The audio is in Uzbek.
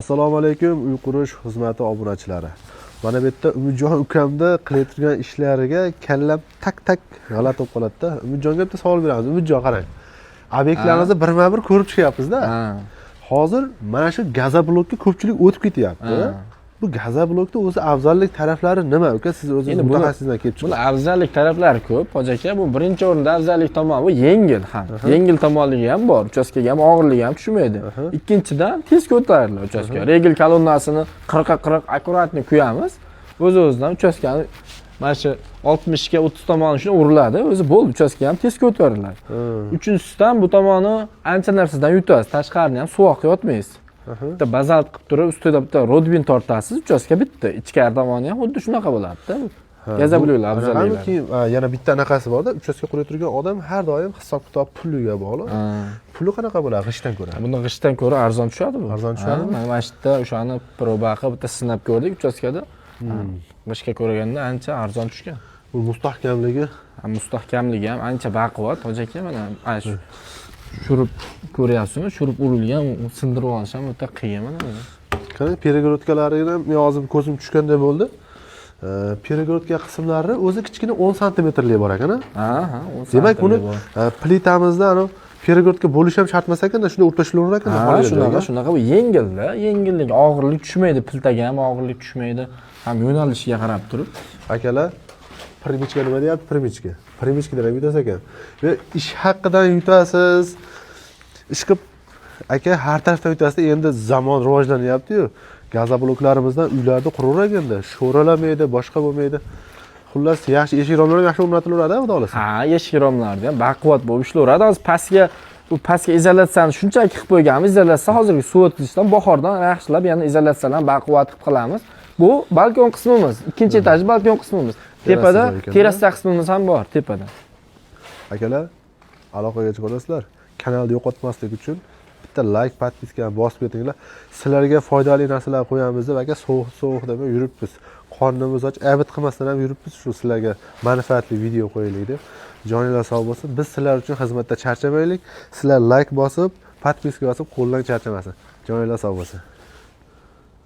Assalomu alaykum uy qurish xizmati obunachilari. Mana bu yerda Umidjon ukamda qilayotgan ishlariga kallam tak g'alati bo'lib qoladi-da. Umidjonga bitta savol beramiz. Umidjon qarang. Obyektlarimizni birma-bir ko'rib chiqyapmiz-da. Hozir mana shu gazoblokka ko'pchilik o'tib ketyapti. Bu gazoblokda o'zi afzallik taraflari nima? Uka siz o'zingiz mutaxassisdan kelib chiqing. Buni afzallik taraflari ko'p. Hoji aka, bu birinchi o'rinda afzallik tomoni bu yengil ham. Yengil tomonligi ham bor, uchastkaga ham og'irligi ham tushmaydi. Ikkinchidan tez ko'tariladi uchastka. Regel kolonnasini 40 akkuratni quyamiz. O'z-o'zidan uchastkani mana shu 60 ga 30 tomoni shuni uriladi. O'zi bo'ldi, uchastka ham tez ko'tariladi. Uchinchisidan bu tomoni ancha narsadan yutasiz. Tashqarini ham suvoqqa yotmaysiz. Bitta bazalt qilib turib, ustida bitta rodbin tortasiz, uchastka bitta. Ichkari tomoni ham xuddi shunaqa bo'ladi-da. Gazobloklar afzalliklari. Keyin yana bitta anaqasi bor-da, uchastka qurib turgan odam har doim hisob-kitob puliga bog'liq. Puli qanaqa bo'ladi g'ishtdan ko'ra? Bunda g'ishtdan ko'ra arzon tushadi bu. Arzon tushadimi? Mana bu yerda o'shani proba qilib bitta sinab ko'rdik uchastkada. G'ishtga ko'rganda ancha arzon tushgan. Bu Mustahkamligi ham ancha baquvvat. Hoji aka, mana shu shurib ko'ryapsizmi? Shurib urilgan, sindirib olish ham o'ta qiyin mana. Qani перегородкалariga ham yozib ko'zim tushganda bo'ldi. Перегородка qismlari o'zi kichkina 10 santimetrlik bor ekan-a? 10 cm. Demak, buni plitamizda ana перегородка bo'lishi ham shart emas ekan-da, shunda o'rtashilaverar ekan-da. Shunaqa bu yengil-da, yengillik, og'irlik tushmaydi, piltaga ham og'irlik tushmaydi. Ham yo'nalishiga qarab turib. Akalar, primichka nima deyapti? Primichkadan ham yutasiz ekan. Va ish haqidan yutasiz. Ish qilib aka har tarafdan yutasiz. Endi zamon rivojlanyapti-yu. Gazobloklarimizdan uylarda quraverganda sho'ralamaydi, boshqa bo'lmaydi. Xullas, yaxshi eshik romlari yaxshi o'rnatilaveradi, xudo xolasa. Eshik romlarida ham baquvvat bo'lib ishlaveradi. Hozir pastga izolyatsiyani shunchaki qilib qo'yganmiz. Izolyatsiya hozirgi suv o'tkazishdan bahordan yaxshilab yana izolyatsiyalarni baquvvat qilib qilamiz. Bu balkon qismimiz, ikkinchi etaj balkon qismimiz. Tepada terasa qismimiz ham bor, tepada. Akalar, aloqaga chiqasizlar. Kanalni yo'qotmaslik uchun bitta like, podpiskani bosib ketinglar. Sizlarga foydali narsalar qo'yamiz deb aka sovuq deb yuribmiz. Qornimiz och, abid qilmasdan ham yuribmiz. Shu sizlarga manfaatli video qo'yaylik deb. Joninglar sog' bo'lsin. Biz sizlar uchun xizmatda charchamaylik. Sizlar like bosib, podpiska bosib, qo'ldan charchamasin. Joninglar sog' bo'lsin.